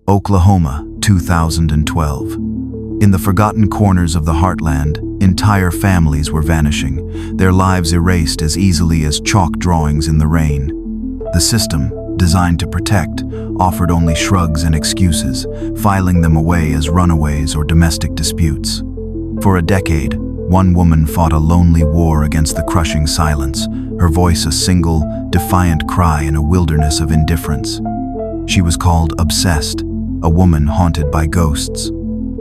Oklahoma, 2012. In the forgotten corners of the heartland, entire families were vanishing, their lives erased as easily as chalk drawings in the rain. The system, designed to protect, offered only shrugs and excuses, filing them away as runaways or domestic disputes. For a decade, one woman fought a lonely war against the crushing silence, her voice a single, defiant cry in a wilderness of indifference. She was called Obsessed, a woman haunted by ghosts.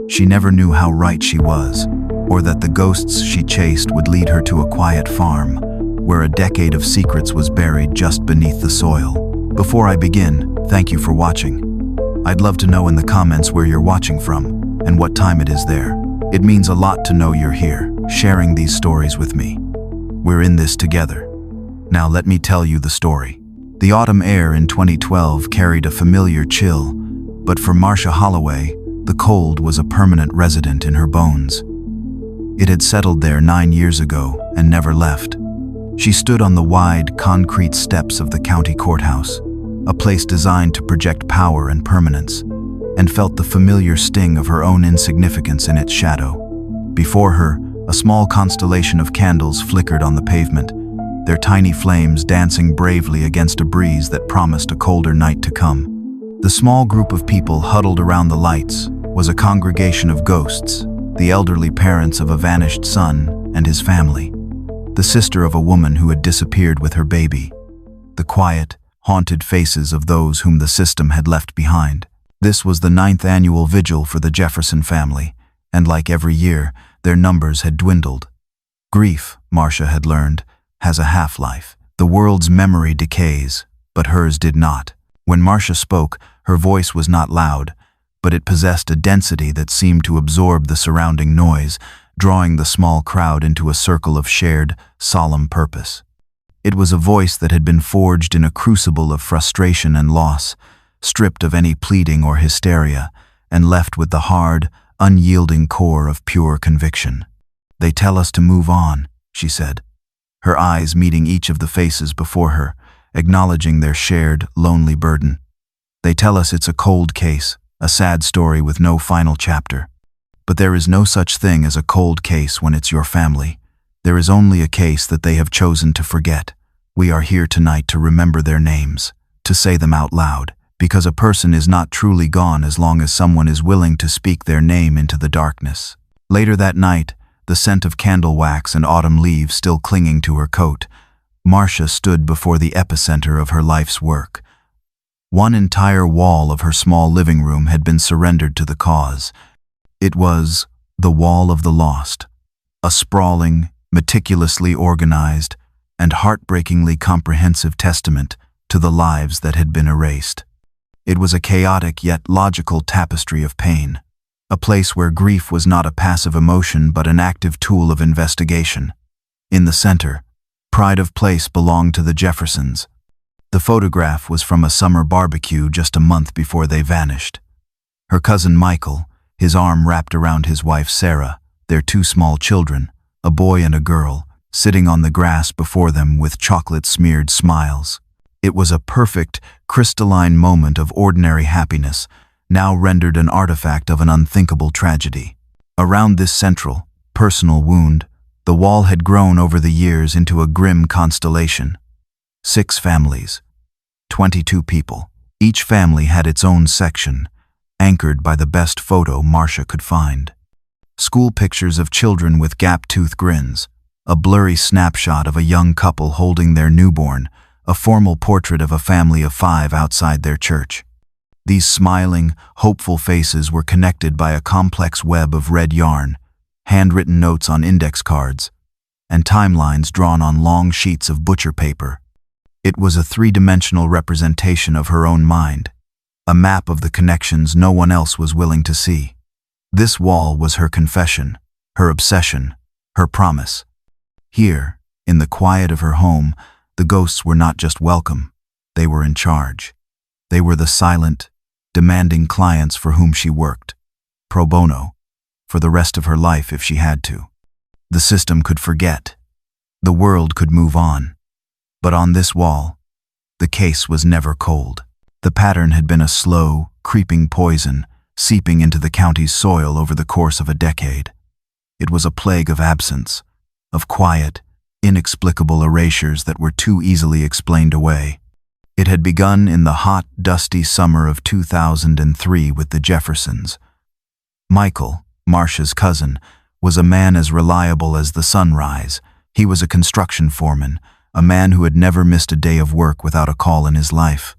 She never knew how right she was, or that the ghosts she chased would lead her to a quiet farm, where a decade of secrets was buried just beneath the soil. Before I begin, thank you for watching. I'd love to know in the comments where you're watching from, and what time it is there. It means a lot to know you're here, sharing these stories with me. We're in this together. Now let me tell you the story. The autumn air in 2012 carried a familiar chill, but for Marcia Holloway, the cold was a permanent resident in her bones. It had settled there 9 years ago and never left. She stood on the wide, concrete steps of the county courthouse, a place designed to project power and permanence, and felt the familiar sting of her own insignificance in its shadow. Before her, a small constellation of candles flickered on the pavement, their tiny flames dancing bravely against a breeze that promised a colder night to come. The small group of people huddled around the lights was a congregation of ghosts, the elderly parents of a vanished son and his family, the sister of a woman who had disappeared with her baby, the quiet, haunted faces of those whom the system had left behind. This was the 9th annual vigil for the Jefferson family, and like every year, their numbers had dwindled. Grief, Marcia had learned, has a half-life. The world's memory decays, but hers did not. When Marcia spoke, her voice was not loud, but it possessed a density that seemed to absorb the surrounding noise, drawing the small crowd into a circle of shared, solemn purpose. It was a voice that had been forged in a crucible of frustration and loss, stripped of any pleading or hysteria, and left with the hard, unyielding core of pure conviction. "They tell us to move on," she said, her eyes meeting each of the faces before her, acknowledging their shared, lonely burden. "They tell us it's a cold case, a sad story with no final chapter. But there is no such thing as a cold case when it's your family. There is only a case that they have chosen to forget. We are here tonight to remember their names, to say them out loud, because a person is not truly gone as long as someone is willing to speak their name into the darkness." Later that night, the scent of candle wax and autumn leaves still clinging to her coat, Marcia stood before the epicenter of her life's work. One entire wall of her small living room had been surrendered to the cause. It was the Wall of the Lost, a sprawling, meticulously organized, and heartbreakingly comprehensive testament to the lives that had been erased. It was a chaotic yet logical tapestry of pain, a place where grief was not a passive emotion but an active tool of investigation. In the center, pride of place belonged to the Jeffersons. The photograph was from a summer barbecue just a month before they vanished. Her cousin Michael, his arm wrapped around his wife Sarah, their 2 small children, a boy and a girl, sitting on the grass before them with chocolate-smeared smiles. It was a perfect, crystalline moment of ordinary happiness, now rendered an artifact of an unthinkable tragedy. Around this central, personal wound, the wall had grown over the years into a grim constellation. 6 families, 22 people. Each family had its own section, anchored by the best photo Marcia could find. School pictures of children with gap-toothed grins, a blurry snapshot of a young couple holding their newborn, a formal portrait of a family of 5 outside their church. These smiling, hopeful faces were connected by a complex web of red yarn, handwritten notes on index cards, and timelines drawn on long sheets of butcher paper. It was a 3-dimensional representation of her own mind, a map of the connections no one else was willing to see. This wall was her confession, her obsession, her promise. Here, in the quiet of her home, the ghosts were not just welcome, they were in charge. They were the silent, demanding clients for whom she worked, pro bono, for the rest of her life if she had to. The system could forget. The world could move on. But on this wall, the case was never cold. The pattern had been a slow, creeping poison, seeping into the county's soil over the course of a decade. It was a plague of absence, of quiet, inexplicable erasures that were too easily explained away. It had begun in the hot, dusty summer of 2003 with the Jeffersons. Michael, Marcia's cousin, was a man as reliable as the sunrise. He was a construction foreman, a man who had never missed a day of work without a call in his life.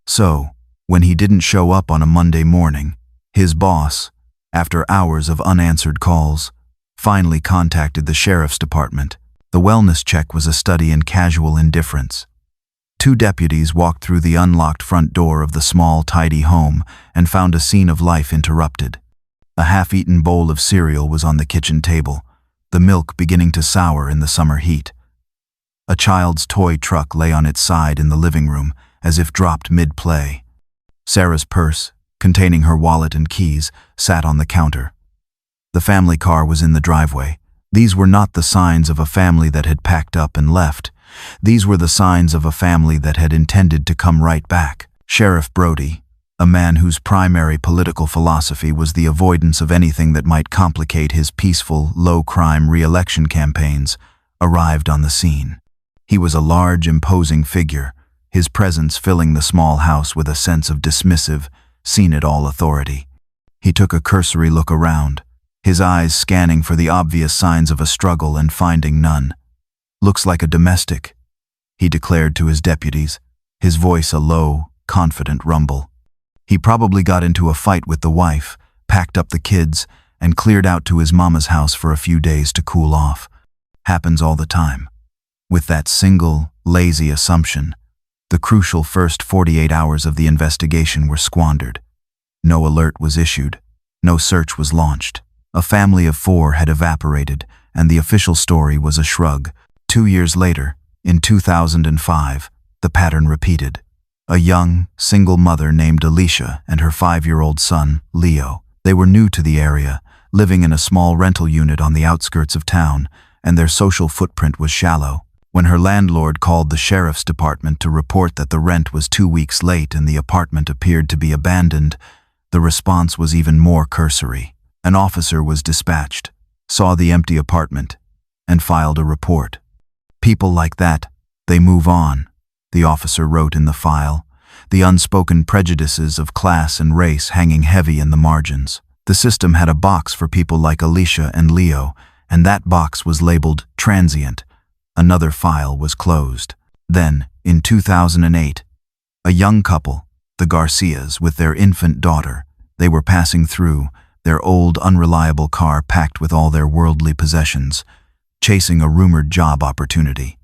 So, when he didn't show up on a Monday morning, his boss, after hours of unanswered calls, finally contacted the sheriff's department. The wellness check was a study in casual indifference. 2 deputies walked through the unlocked front door of the small, tidy home and found a scene of life interrupted. A half-eaten bowl of cereal was on the kitchen table, the milk beginning to sour in the summer heat. A child's toy truck lay on its side in the living room, as if dropped mid-play. Sarah's purse, containing her wallet and keys, sat on the counter. The family car was in the driveway. These were not the signs of a family that had packed up and left. These were the signs of a family that had intended to come right back. Sheriff Brody, a man whose primary political philosophy was the avoidance of anything that might complicate his peaceful, low-crime re-election campaigns, arrived on the scene. He was a large, imposing figure, his presence filling the small house with a sense of dismissive, seen-it-all authority. He took a cursory look around, his eyes scanning for the obvious signs of a struggle and finding none. "Looks like a domestic," he declared to his deputies, his voice a low, confident rumble. "He probably got into a fight with the wife, packed up the kids, and cleared out to his mama's house for a few days to cool off. Happens all the time." With that single, lazy assumption, the crucial first 48 hours of the investigation were squandered. No alert was issued. No search was launched. A family of 4 had evaporated, and the official story was a shrug. 2 years later, in 2005, the pattern repeated. A young, single mother named Alicia and her 5-year-old son, Leo. They were new to the area, living in a small rental unit on the outskirts of town, and their social footprint was shallow. When her landlord called the sheriff's department to report that the rent was 2 weeks late and the apartment appeared to be abandoned, the response was even more cursory. An officer was dispatched, saw the empty apartment, and filed a report. "People like that, they move on," the officer wrote in the file, the unspoken prejudices of class and race hanging heavy in the margins. The system had a box for people like Alicia and Leo, and that box was labeled transient. Another file was closed. Then, in 2008, a young couple, the Garcias, with their infant daughter, they were passing through, their old, unreliable car packed with all their worldly possessions, chasing a rumored job opportunity.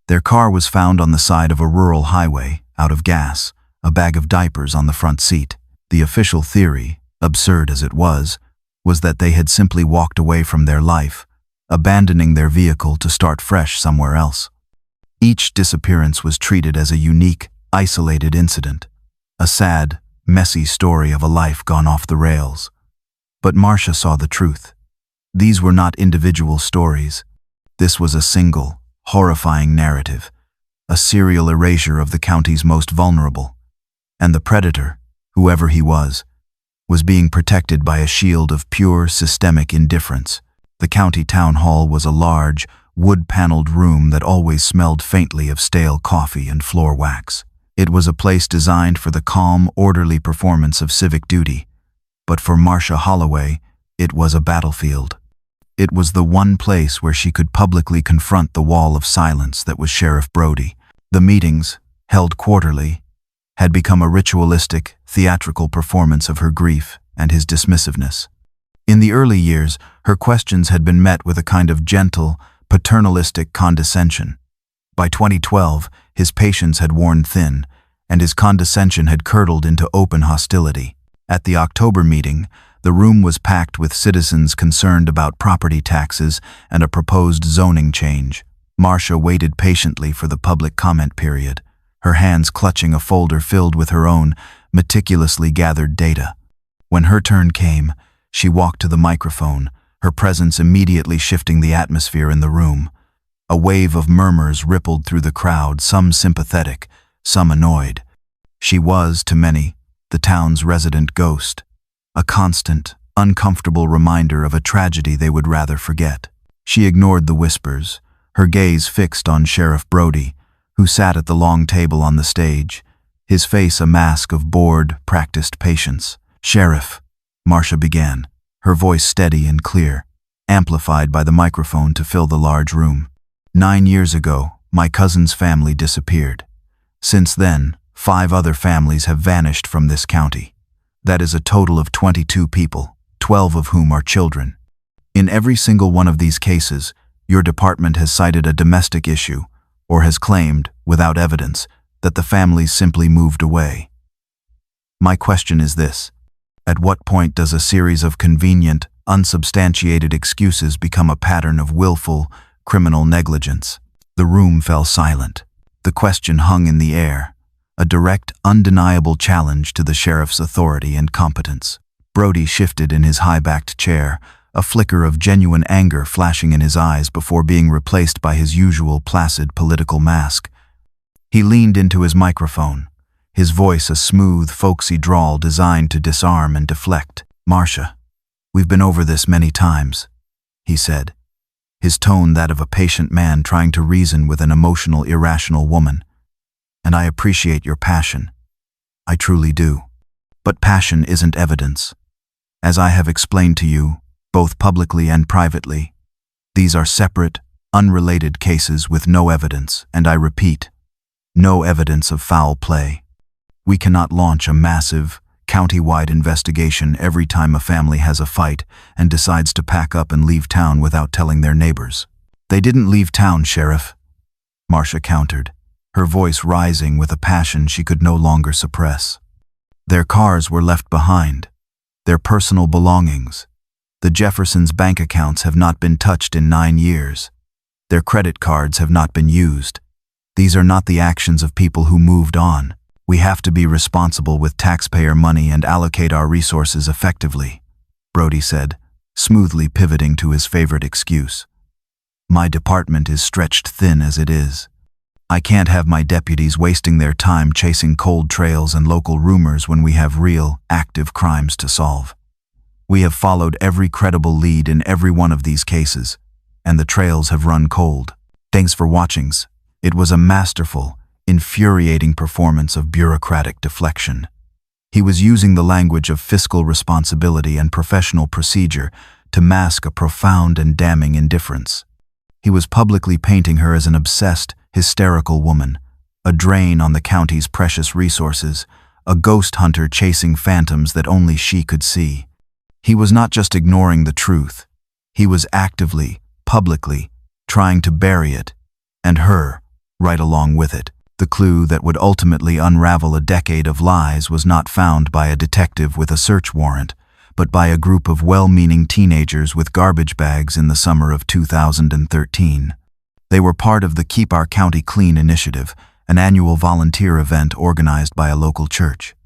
Their car was found on the side of a rural highway, out of gas, a bag of diapers on the front seat. The official theory, absurd as it was that they had simply walked away from their life, abandoning their vehicle to start fresh somewhere else. Each disappearance was treated as a unique, isolated incident, a sad, messy story of a life gone off the rails. But Marcia saw the truth. These were not individual stories. This was a single, horrifying narrative, a serial erasure of the county's most vulnerable. And the predator, whoever he was being protected by a shield of pure, systemic indifference. The county town hall was a large, wood-paneled room that always smelled faintly of stale coffee and floor wax. It was a place designed for the calm, orderly performance of civic duty. But for Marcia Holloway, it was a battlefield. It was the one place where she could publicly confront the wall of silence that was Sheriff Brody. The meetings, held quarterly, had become a ritualistic, theatrical performance of her grief and his dismissiveness. In the early years, her questions had been met with a kind of gentle, paternalistic condescension. By 2012, his patience had worn thin, and his condescension had curdled into open hostility. At the October meeting, the room was packed with citizens concerned about property taxes and a proposed zoning change. Marcia waited patiently for the public comment period, her hands clutching a folder filled with her own meticulously gathered data. When her turn came, she walked to the microphone, her presence immediately shifting the atmosphere in the room. A wave of murmurs rippled through the crowd, some sympathetic, some annoyed. She was, to many, the town's resident ghost, a constant, uncomfortable reminder of a tragedy they would rather forget. She ignored the whispers, her gaze fixed on Sheriff Brody, who sat at the long table on the stage, his face a mask of bored, practiced patience. "Sheriff," Marcia began, her voice steady and clear, amplified by the microphone to fill the large room. "9 years ago, my cousin's family disappeared. Since then, 5 other families have vanished from this county. That is a total of 22 people, 12 of whom are children. In every single one of these cases, your department has cited a domestic issue, or has claimed, without evidence, that the families simply moved away. My question is this: at what point does a series of convenient, unsubstantiated excuses become a pattern of willful, criminal negligence?" The room fell silent. The question hung in the air, a direct, undeniable challenge to the sheriff's authority and competence. Brody shifted in his high-backed chair, a flicker of genuine anger flashing in his eyes before being replaced by his usual placid political mask. He leaned into his microphone, his voice a smooth, folksy drawl designed to disarm and deflect. "Marcia, we've been over this many times," he said, his tone that of a patient man trying to reason with an emotional, irrational woman. "And I appreciate your passion. I truly do. But passion isn't evidence. As I have explained to you, both publicly and privately, these are separate, unrelated cases with no evidence, and I repeat, no evidence of foul play. We cannot launch a massive, county-wide investigation every time a family has a fight and decides to pack up and leave town without telling their neighbors." "They didn't leave town, Sheriff," Marcia countered, her voice rising with a passion she could no longer suppress. "Their cars were left behind, their personal belongings. The Jeffersons' bank accounts have not been touched in 9 years. Their credit cards have not been used. These are not the actions of people who moved on. We have to be responsible with taxpayer money and allocate our resources effectively," Brody said, smoothly pivoting to his favorite excuse. "My department is stretched thin as it is. I can't have my deputies wasting their time chasing cold trails and local rumors when we have real, active crimes to solve. We have followed every credible lead in every one of these cases, and the trails have run cold. Thanks for watching. It was a masterful, infuriating performance of bureaucratic deflection." He was using the language of fiscal responsibility and professional procedure to mask a profound and damning indifference. He was publicly painting her as an obsessed, hysterical woman, a drain on the county's precious resources, a ghost hunter chasing phantoms that only she could see. He was not just ignoring the truth. He was actively, publicly, trying to bury it, and her, right along with it. The clue that would ultimately unravel a decade of lies was not found by a detective with a search warrant, but by a group of well-meaning teenagers with garbage bags in the summer of 2013. They were part of the Keep Our County Clean initiative, an annual volunteer event organized by a local church.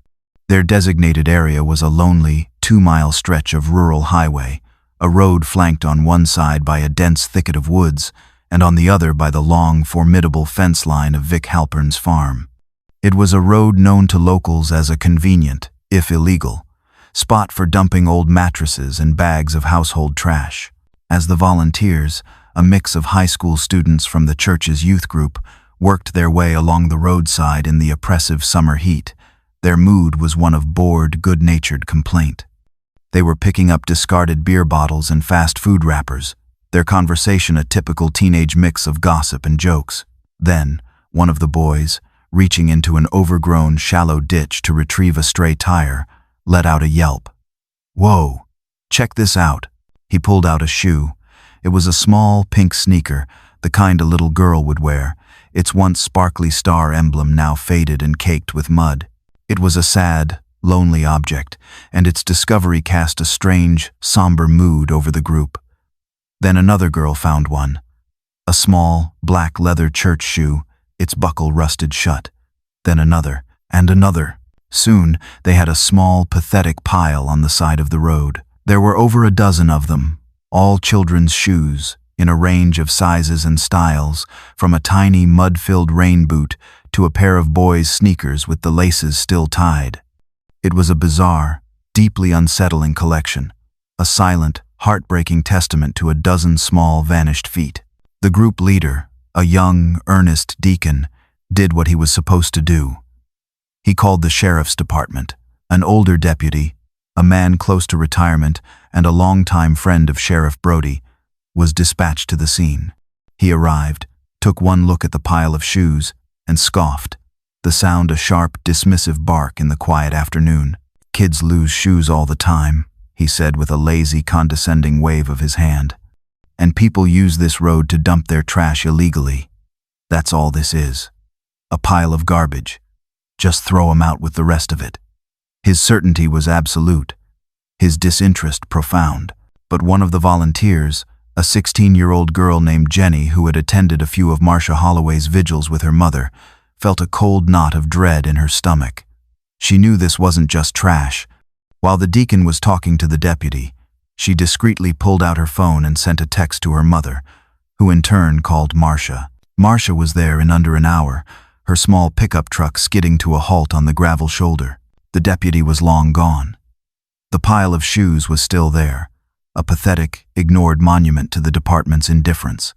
Their designated area was a lonely, 2-mile stretch of rural highway, a road flanked on one side by a dense thicket of woods, and on the other by the long, formidable fence line of Vic Halpern's farm. It was a road known to locals as a convenient, if illegal, spot for dumping old mattresses and bags of household trash. As the volunteers, a mix of high school students from the church's youth group, worked their way along the roadside in the oppressive summer heat, their mood was one of bored, good-natured complaint. They were picking up discarded beer bottles and fast food wrappers, their conversation a typical teenage mix of gossip and jokes. Then, one of the boys, reaching into an overgrown, shallow ditch to retrieve a stray tire, let out a yelp. "Whoa, check this out." He pulled out a shoe. It was a small, pink sneaker, the kind a little girl would wear, its once sparkly star emblem now faded and caked with mud. It was a sad, lonely object, and its discovery cast a strange, somber mood over the group. Then another girl found one. A small, black leather church shoe, its buckle rusted shut. Then another, and another. Soon, they had a small, pathetic pile on the side of the road. There were over a dozen of them, all children's shoes, in a range of sizes and styles, from a tiny, mud-filled rain boot to a pair of boys' sneakers with the laces still tied. It was a bizarre, deeply unsettling collection, a silent, heartbreaking testament to a dozen small, vanished feet. The group leader, a young, earnest deacon, did what he was supposed to do. He called the sheriff's department. An older deputy, a man close to retirement and a longtime friend of Sheriff Brody, was dispatched to the scene. He arrived, took one look at the pile of shoes, and scoffed, the sound a sharp, dismissive bark in the quiet afternoon. "Kids lose shoes all the time," he said with a lazy, condescending wave of his hand. "And people use this road to dump their trash illegally. That's all this is. A pile of garbage. Just throw 'em out with the rest of it." His certainty was absolute, his disinterest profound. But one of the volunteers, a 16-year-old girl named Jenny who had attended a few of Marcia Holloway's vigils with her mother, felt a cold knot of dread in her stomach. She knew this wasn't just trash. While the deacon was talking to the deputy, she discreetly pulled out her phone and sent a text to her mother, who in turn called Marcia. Marcia was there in under an hour, her small pickup truck skidding to a halt on the gravel shoulder. The deputy was long gone. The pile of shoes was still there, a pathetic, ignored monument to the department's indifference.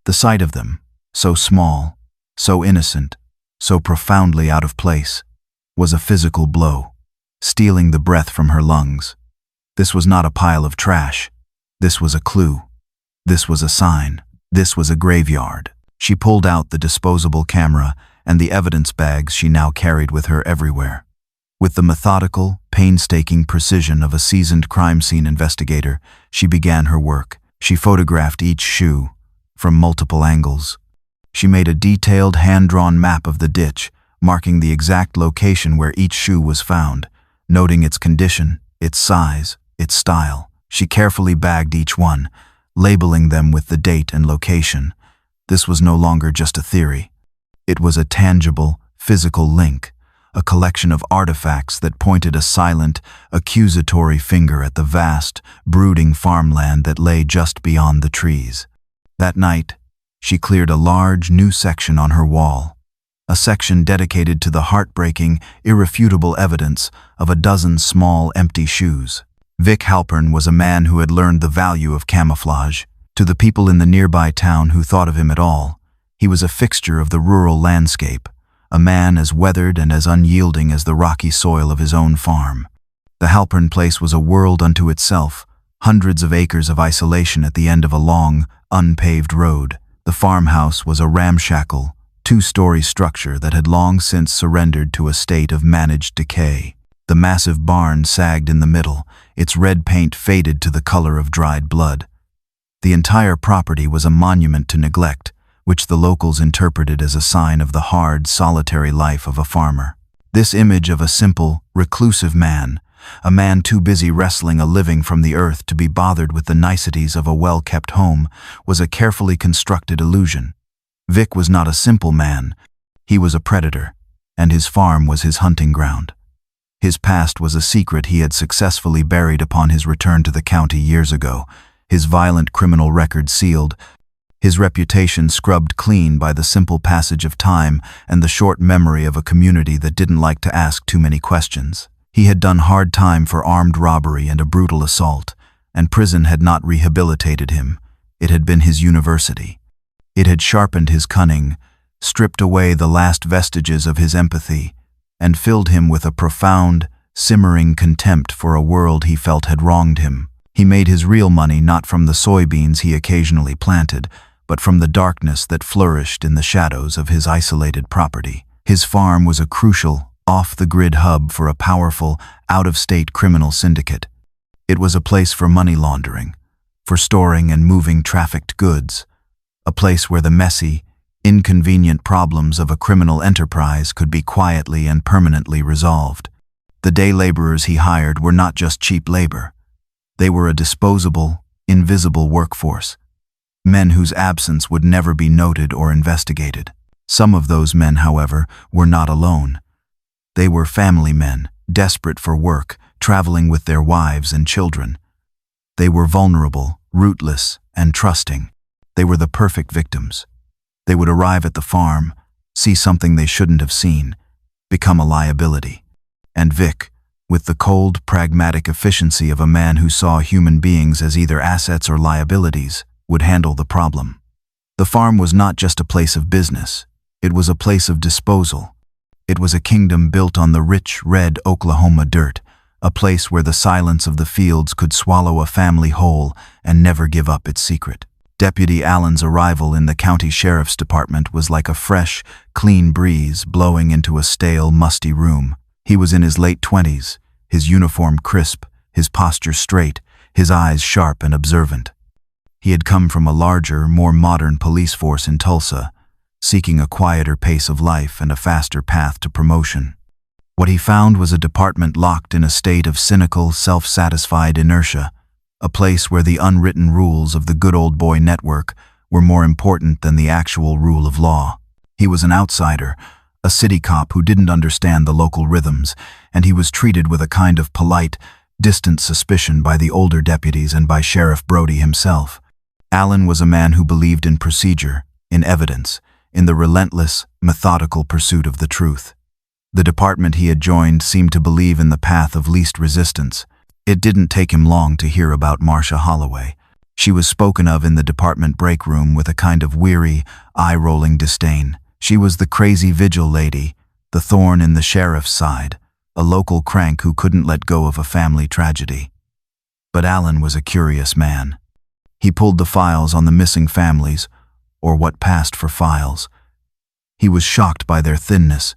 The sight of them, so small, so innocent, so profoundly out of place, was a physical blow, stealing the breath from her lungs. This was not a pile of trash. This was a clue. This was a sign. This was a graveyard. She pulled out the disposable camera and the evidence bags she now carried with her everywhere. With the methodical, painstaking precision of a seasoned crime scene investigator, she began her work. She photographed each shoe from multiple angles. She made a detailed, hand-drawn map of the ditch, marking the exact location where each shoe was found, noting its condition, its size, its style. She carefully bagged each one, labeling them with the date and location. This was no longer just a theory. It was a tangible, physical link, a collection of artifacts that pointed a silent, accusatory finger at the vast, brooding farmland that lay just beyond the trees. That night, she cleared a large, new section on her wall, a section dedicated to the heartbreaking, irrefutable evidence of a dozen small, empty shoes. Vic Halpern was a man who had learned the value of camouflage. To the people in the nearby town who thought of him at all, he was a fixture of the rural landscape, a man as weathered and as unyielding as the rocky soil of his own farm. The Halpern place was a world unto itself, hundreds of acres of isolation at the end of a long, unpaved road. The farmhouse was a ramshackle, two-story structure that had long since surrendered to a state of managed decay. The massive barn sagged in the middle, its red paint faded to the color of dried blood. The entire property was a monument to neglect, which the locals interpreted as a sign of the hard, solitary life of a farmer. This image of a simple, reclusive man, a man too busy wrestling a living from the earth to be bothered with the niceties of a well-kept home, was a carefully constructed illusion. Vic was not a simple man. He was a predator, and his farm was his hunting ground. His past was a secret he had successfully buried upon his return to the county years ago, his violent criminal record sealed, his reputation scrubbed clean by the simple passage of time and the short memory of a community that didn't like to ask too many questions. He had done hard time for armed robbery and a brutal assault, and prison had not rehabilitated him. It had been his university. It had sharpened his cunning, stripped away the last vestiges of his empathy, and filled him with a profound, simmering contempt for a world he felt had wronged him. He made his real money not from the soybeans he occasionally planted, but from the darkness that flourished in the shadows of his isolated property. His farm was a crucial, off-the-grid hub for a powerful, out-of-state criminal syndicate. It was a place for money laundering, for storing and moving trafficked goods, a place where the messy, inconvenient problems of a criminal enterprise could be quietly and permanently resolved. The day laborers he hired were not just cheap labor. They were a disposable, invisible workforce, men whose absence would never be noted or investigated. Some of those men, however, were not alone. They were family men, desperate for work, traveling with their wives and children. They were vulnerable, rootless, and trusting. They were the perfect victims. They would arrive at the farm, see something they shouldn't have seen, become a liability. And Vic, with the cold, pragmatic efficiency of a man who saw human beings as either assets or liabilities, would handle the problem. The farm was not just a place of business, it was a place of disposal. It was a kingdom built on the rich, red Oklahoma dirt, a place where the silence of the fields could swallow a family whole and never give up its secret. Deputy Allen's arrival in the county sheriff's department was like a fresh, clean breeze blowing into a stale, musty room. He was in his late 20s, his uniform crisp, his posture straight, his eyes sharp and observant. He had come from a larger, more modern police force in Tulsa, seeking a quieter pace of life and a faster path to promotion. What he found was a department locked in a state of cynical, self-satisfied inertia, a place where the unwritten rules of the good old boy network were more important than the actual rule of law. He was an outsider, a city cop who didn't understand the local rhythms, and he was treated with a kind of polite, distant suspicion by the older deputies and by Sheriff Brody himself. Allen was a man who believed in procedure, in evidence, in the relentless, methodical pursuit of the truth. The department he had joined seemed to believe in the path of least resistance. It didn't take him long to hear about Marcia Holloway. She was spoken of in the department break room with a kind of weary, eye-rolling disdain. She was the crazy vigil lady, the thorn in the sheriff's side, a local crank who couldn't let go of a family tragedy. But Allen was a curious man. He pulled the files on the missing families, or what passed for files. He was shocked by their thinness,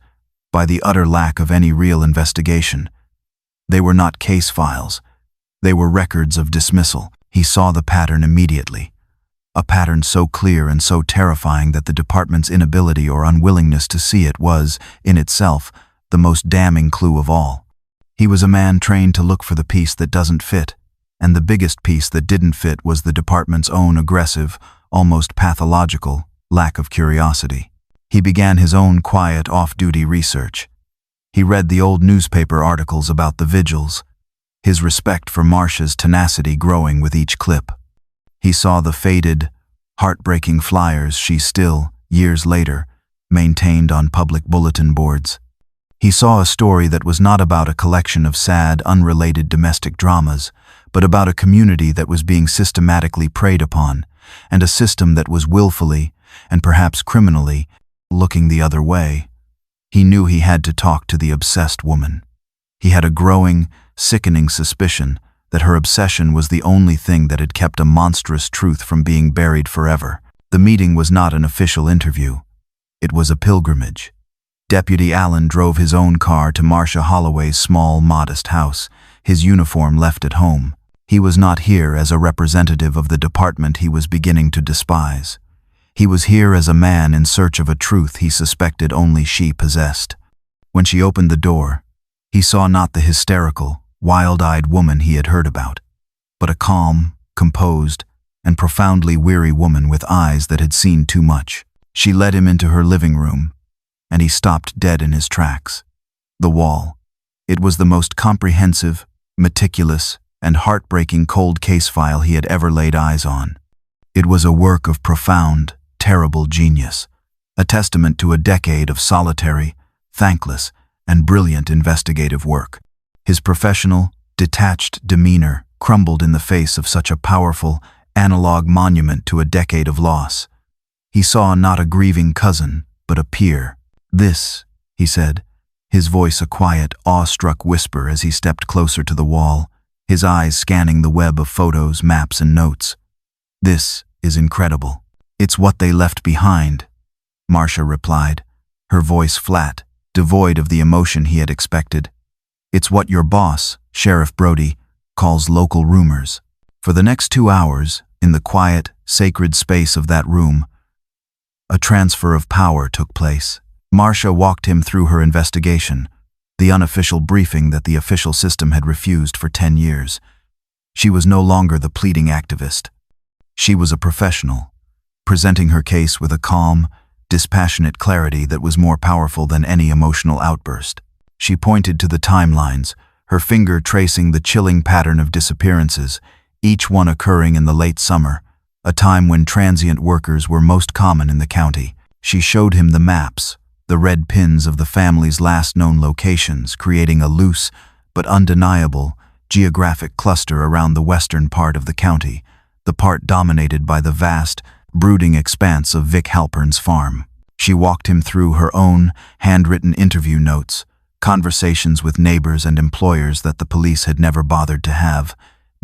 by the utter lack of any real investigation. They were not case files. They were records of dismissal. He saw the pattern immediately. A pattern so clear and so terrifying that the department's inability or unwillingness to see it was, in itself, the most damning clue of all. He was a man trained to look for the piece that doesn't fit, and the biggest piece that didn't fit was the department's own aggressive, almost pathological, lack of curiosity. He began his own quiet, off-duty research. He read the old newspaper articles about the vigils, his respect for Marcia's tenacity growing with each clip. He saw the faded, heartbreaking flyers she still, years later, maintained on public bulletin boards. He saw a story that was not about a collection of sad, unrelated domestic dramas, but about a community that was being systematically preyed upon, and a system that was willfully, and perhaps criminally, looking the other way. He knew he had to talk to the obsessed woman. He had a growing, sickening suspicion that her obsession was the only thing that had kept a monstrous truth from being buried forever. The meeting was not an official interview. It was a pilgrimage. Deputy Allen drove his own car to Marcia Holloway's small, modest house, his uniform left at home. He was not here as a representative of the department he was beginning to despise. He was here as a man in search of a truth he suspected only she possessed. When she opened the door, he saw not the hysterical, wild-eyed woman he had heard about, but a calm, composed, and profoundly weary woman with eyes that had seen too much. She led him into her living room, and he stopped dead in his tracks. The wall. It was the most comprehensive, meticulous, and heartbreaking cold case file he had ever laid eyes on. It was a work of profound, terrible genius, a testament to a decade of solitary, thankless, and brilliant investigative work. His professional, detached demeanor crumbled in the face of such a powerful, analog monument to a decade of loss. He saw not a grieving cousin, but a peer. "This," he said, his voice a quiet, awe-struck whisper as he stepped closer to the wall, his eyes scanning the web of photos, maps, and notes. "This is incredible. It's what they left behind," Marcia replied, her voice flat, devoid of the emotion he had expected. "It's what your boss, Sheriff Brody, calls local rumors." For the next 2 hours, in the quiet, sacred space of that room, a transfer of power took place. Marcia walked him through her investigation, the unofficial briefing that the official system had refused for 10 years. She was no longer the pleading activist. She was a professional, presenting her case with a calm, dispassionate clarity that was more powerful than any emotional outburst. She pointed to the timelines, her finger tracing the chilling pattern of disappearances, each one occurring in the late summer, a time when transient workers were most common in the county. She showed him the maps, the red pins of the family's last known locations, creating a loose, but undeniable, geographic cluster around the western part of the county, the part dominated by the vast, brooding expanse of Vic Halpern's farm. She walked him through her own handwritten interview notes, conversations with neighbors and employers that the police had never bothered to have,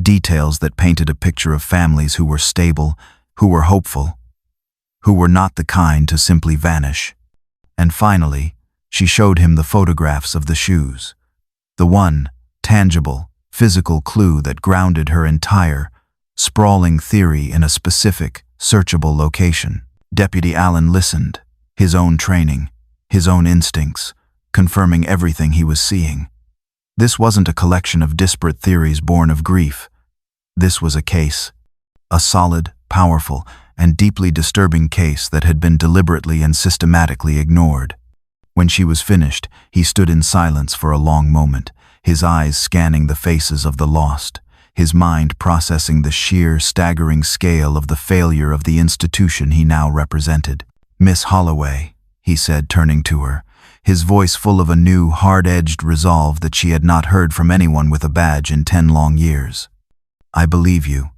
details that painted a picture of families who were stable, who were hopeful, who were not the kind to simply vanish. And finally, she showed him the photographs of the shoes, the one tangible, physical clue that grounded her entire, sprawling theory in a specific, searchable location. Deputy Allen listened, his own training, his own instincts, confirming everything he was seeing. This wasn't a collection of disparate theories born of grief. This was a case, a solid, powerful, and deeply disturbing case that had been deliberately and systematically ignored. When she was finished, he stood in silence for a long moment, his eyes scanning the faces of the lost, his mind processing the sheer, staggering scale of the failure of the institution he now represented. "Miss Holloway," he said, turning to her, his voice full of a new, hard-edged resolve that she had not heard from anyone with a badge in 10 long years. "I believe you,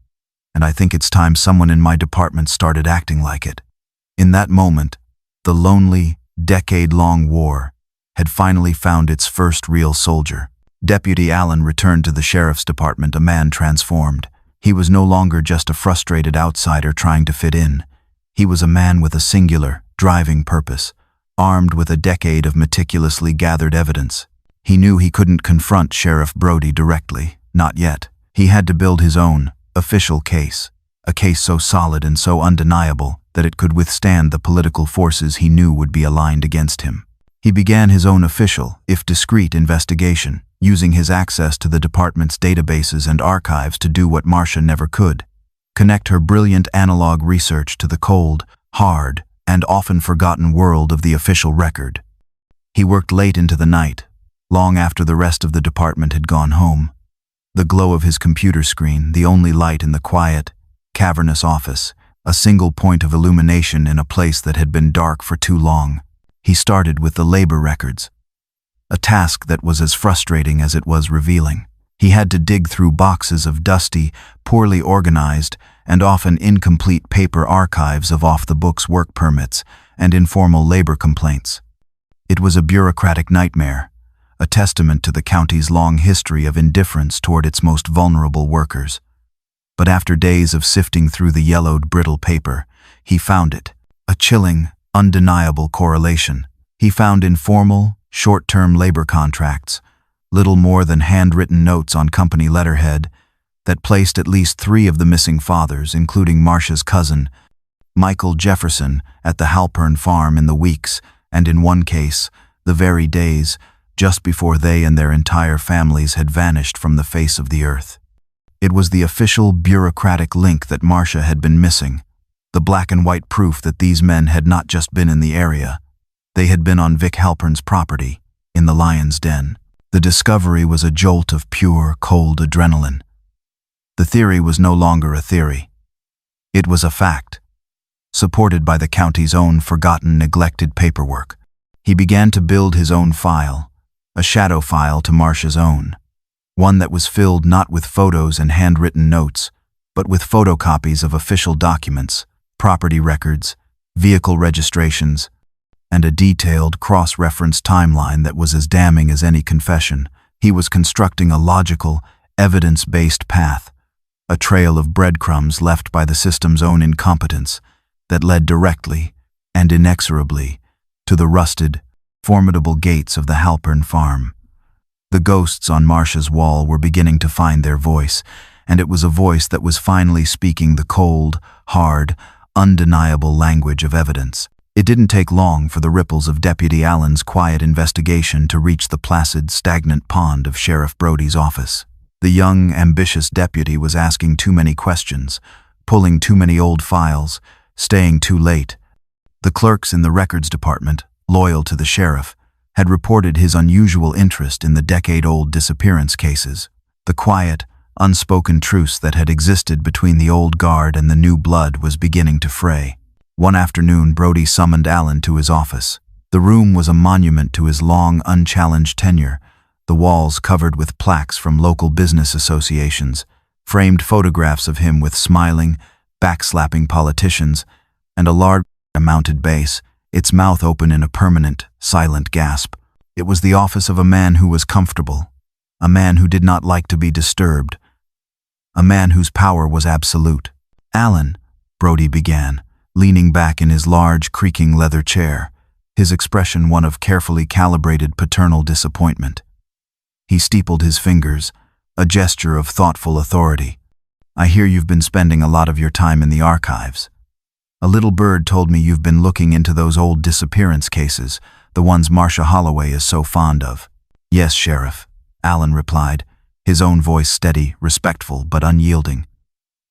and I think it's time someone in my department started acting like it." In that moment, the lonely, decade-long war had finally found its first real soldier. Deputy Allen returned to the sheriff's department a man transformed. He was no longer just a frustrated outsider trying to fit in. He was a man with a singular, driving purpose, armed with a decade of meticulously gathered evidence. He knew he couldn't confront Sheriff Brody directly, not yet. He had to build his own, official case, a case so solid and so undeniable that it could withstand the political forces he knew would be aligned against him. He began his own official, if discreet, investigation, using his access to the department's databases and archives to do what Marcia never could: connect her brilliant analog research to the cold, hard, and often forgotten world of the official record. He worked late into the night, long after the rest of the department had gone home. The glow of his computer screen, the only light in the quiet, cavernous office, a single point of illumination in a place that had been dark for too long. He started with the labor records, a task that was as frustrating as it was revealing. He had to dig through boxes of dusty, poorly organized, and often incomplete paper archives of off-the-books work permits and informal labor complaints. It was a bureaucratic nightmare, a testament to the county's long history of indifference toward its most vulnerable workers. But after days of sifting through the yellowed, brittle paper, he found it, a chilling, undeniable correlation. He found informal, short-term labor contracts, little more than handwritten notes on company letterhead, that placed at least 3 of the missing fathers, including Marcia's cousin, Michael Jefferson, at the Halpern farm in the weeks, and in one case, the very days, just before they and their entire families had vanished from the face of the earth. It was the official bureaucratic link that Marcia had been missing, the black and white proof that these men had not just been in the area. They had been on Vic Halpern's property, in the lion's den. The discovery was a jolt of pure, cold adrenaline. The theory was no longer a theory. It was a fact, supported by the county's own forgotten, neglected paperwork. He began to build his own file, a shadow file to Marcia's own, one that was filled not with photos and handwritten notes, but with photocopies of official documents, property records, vehicle registrations, and a detailed, cross-referenced timeline that was as damning as any confession. He was constructing a logical, evidence-based path, a trail of breadcrumbs left by the system's own incompetence that led directly and inexorably to the rusted, formidable gates of the Halpern farm. The ghosts on Marcia's wall were beginning to find their voice, and it was a voice that was finally speaking the cold, hard, undeniable language of evidence. It didn't take long for the ripples of Deputy Allen's quiet investigation to reach the placid, stagnant pond of Sheriff Brody's office. The young, ambitious deputy was asking too many questions, pulling too many old files, staying too late. The clerks in the records department, loyal to the sheriff, had reported his unusual interest in the decade-old disappearance cases. The quiet, unspoken truce that had existed between the old guard and the new blood was beginning to fray. One afternoon, Brody summoned Allen to his office. The room was a monument to his long, unchallenged tenure, the walls covered with plaques from local business associations, framed photographs of him with smiling, backslapping politicians, and a large mounted base, its mouth open in a permanent, silent gasp. It was the office of a man who was comfortable, a man who did not like to be disturbed, a man whose power was absolute. "Alan," Brody began, leaning back in his large, creaking leather chair, his expression one of carefully calibrated paternal disappointment. He steepled his fingers, a gesture of thoughtful authority. "I hear you've been spending a lot of your time in the archives. A little bird told me you've been looking into those old disappearance cases, the ones Marcia Holloway is so fond of." "Yes, Sheriff," Alan replied, his own voice steady, respectful, but unyielding.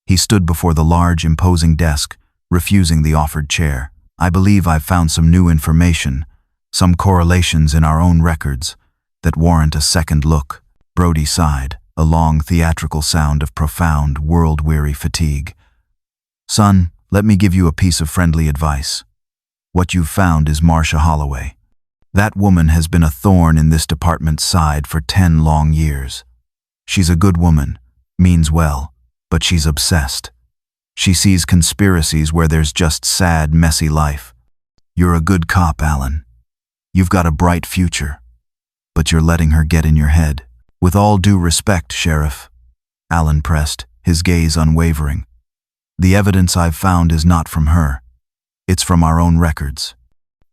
He stood before the large, imposing desk, refusing the offered chair. "I believe I've found some new information, some correlations in our own records, that warrant a second look." Brody sighed, a long, theatrical sound of profound, world-weary fatigue. "Son, let me give you a piece of friendly advice. What you've found is Marcia Holloway. That woman has been a thorn in this department's side for 10 long years. She's a good woman, means well, but she's obsessed. She sees conspiracies where there's just sad, messy life. You're a good cop, Alan. You've got a bright future, but you're letting her get in your head." "With all due respect, Sheriff," Alan pressed, his gaze unwavering, "the evidence I've found is not from her. It's from our own records.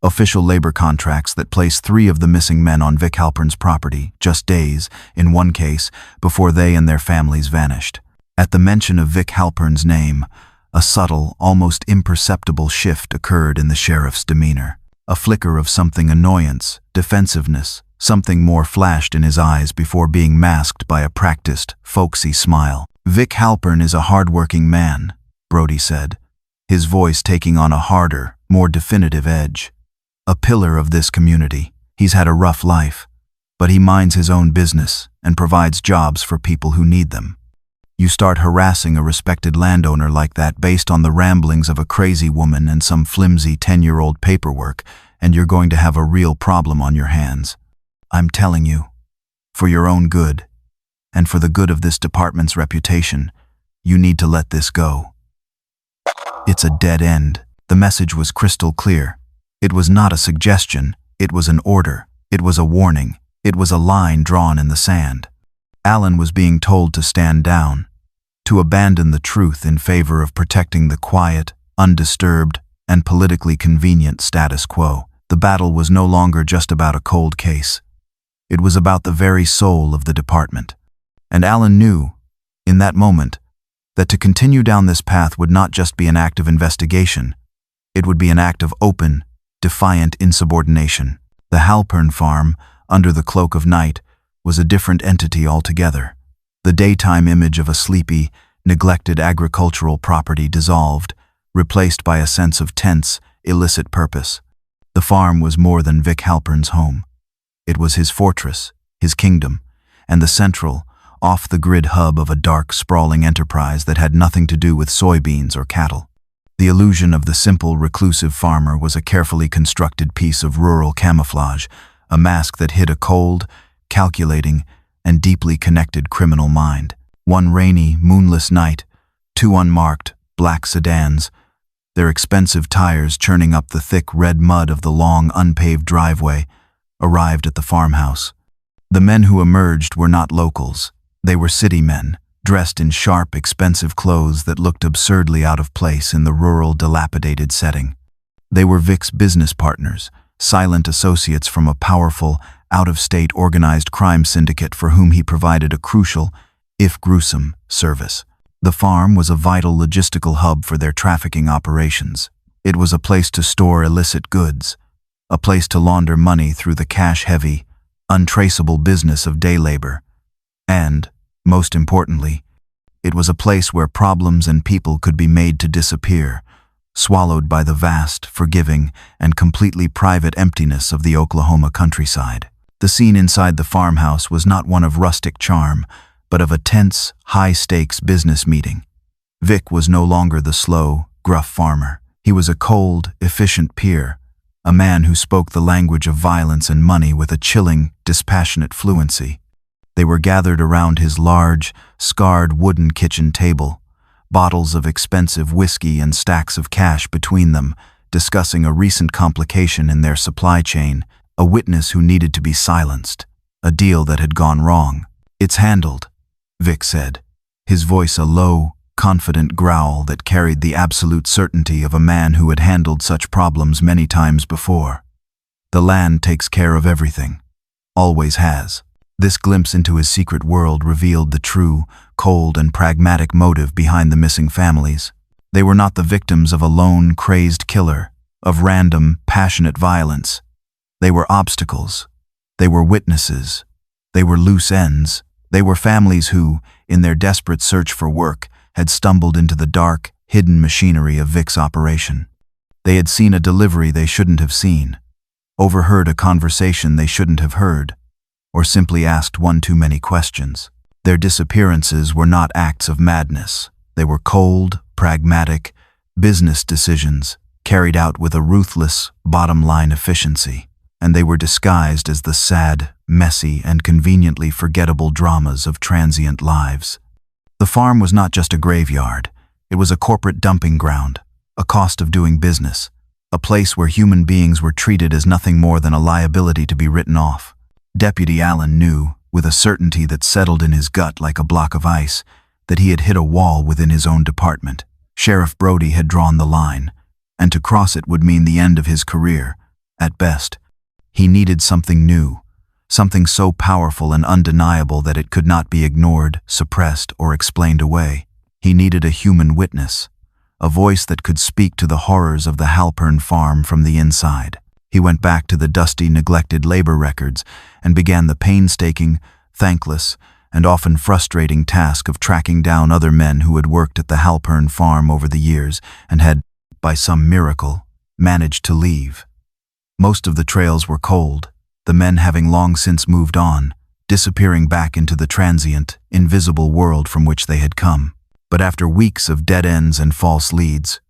Official labor contracts that place 3 of the missing men on Vic Halpern's property, just days, in one case, before they and their families vanished. At the mention of Vic Halpern's name, a subtle, almost imperceptible shift occurred in the sheriff's demeanor. A flicker of something annoyance, defensiveness, something more flashed in his eyes before being masked by a practiced, folksy smile. "Vic Halpern is a hard-working man," Brody said, his voice taking on a harder, more definitive edge. "A pillar of this community. He's had a rough life, but he minds his own business and provides jobs for people who need them. You start harassing a respected landowner like that based on the ramblings of a crazy woman and some flimsy 10-year-old paperwork, and you're going to have a real problem on your hands. I'm telling you, for your own good, and for the good of this department's reputation, you need to let this go." "It's a dead end." The message was crystal clear. It was not a suggestion, it was an order, it was a warning, it was a line drawn in the sand. Alan was being told to stand down, to abandon the truth in favor of protecting the quiet, undisturbed, and politically convenient status quo. The battle was no longer just about a cold case. It was about the very soul of the department. And Alan knew, in that moment, that to continue down this path would not just be an act of investigation, it would be an act of open, defiant insubordination. The Halpern farm, under the cloak of night, was a different entity altogether. The daytime image of a sleepy, neglected agricultural property dissolved, replaced by a sense of tense, illicit purpose. The farm was more than Vic Halpern's home. It was his fortress, his kingdom, and the central, off-the-grid hub of a dark, sprawling enterprise that had nothing to do with soybeans or cattle. The illusion of the simple, reclusive farmer was a carefully constructed piece of rural camouflage, a mask that hid a cold, calculating, and deeply connected criminal mind. One rainy, moonless night, 2 unmarked, black sedans, their expensive tires churning up the thick red mud of the long, unpaved driveway, arrived at the farmhouse. The men who emerged were not locals. They were city men, dressed in sharp, expensive clothes that looked absurdly out of place in the rural, dilapidated setting. They were Vic's business partners, silent associates from a powerful, out-of-state organized crime syndicate for whom he provided a crucial, if gruesome, service. The farm was a vital logistical hub for their trafficking operations. It was a place to store illicit goods, a place to launder money through the cash-heavy, untraceable business of day labor. And, most importantly, it was a place where problems and people could be made to disappear, swallowed by the vast, forgiving, and completely private emptiness of the Oklahoma countryside. The scene inside the farmhouse was not one of rustic charm, but of a tense, high-stakes business meeting. Vic was no longer the slow, gruff farmer. He was a cold, efficient peer, a man who spoke the language of violence and money with a chilling, dispassionate fluency. They were gathered around his large, scarred wooden kitchen table, bottles of expensive whiskey and stacks of cash between them, discussing a recent complication in their supply chain, a witness who needed to be silenced, a deal that had gone wrong. "It's handled," Vic said, his voice a low, confident growl that carried the absolute certainty of a man who had handled such problems many times before. "The land takes care of everything. Always has." This glimpse into his secret world revealed the true, cold and pragmatic motive behind the missing families. They were not the victims of a lone, crazed killer, of random, passionate violence. They were obstacles. They were witnesses. They were loose ends. They were families who, in their desperate search for work, had stumbled into the dark, hidden machinery of Vic's operation. They had seen a delivery they shouldn't have seen, overheard a conversation they shouldn't have heard, or simply asked one too many questions. Their disappearances were not acts of madness. They were cold, pragmatic, business decisions carried out with a ruthless, bottom-line efficiency, and they were disguised as the sad, messy, and conveniently forgettable dramas of transient lives. The farm was not just a graveyard. It was a corporate dumping ground, a cost of doing business, a place where human beings were treated as nothing more than a liability to be written off. Deputy Allen knew, with a certainty that settled in his gut like a block of ice, that he had hit a wall within his own department. Sheriff Brody had drawn the line, and to cross it would mean the end of his career, at best. He needed something new, something so powerful and undeniable that it could not be ignored, suppressed, or explained away. He needed a human witness, a voice that could speak to the horrors of the Halpern farm from the inside. He went back to the dusty, neglected labor records and began the painstaking, thankless, and often frustrating task of tracking down other men who had worked at the Halpern farm over the years and had, by some miracle, managed to leave. Most of the trails were cold, the men having long since moved on, disappearing back into the transient, invisible world from which they had come. But after weeks of dead ends and false leads,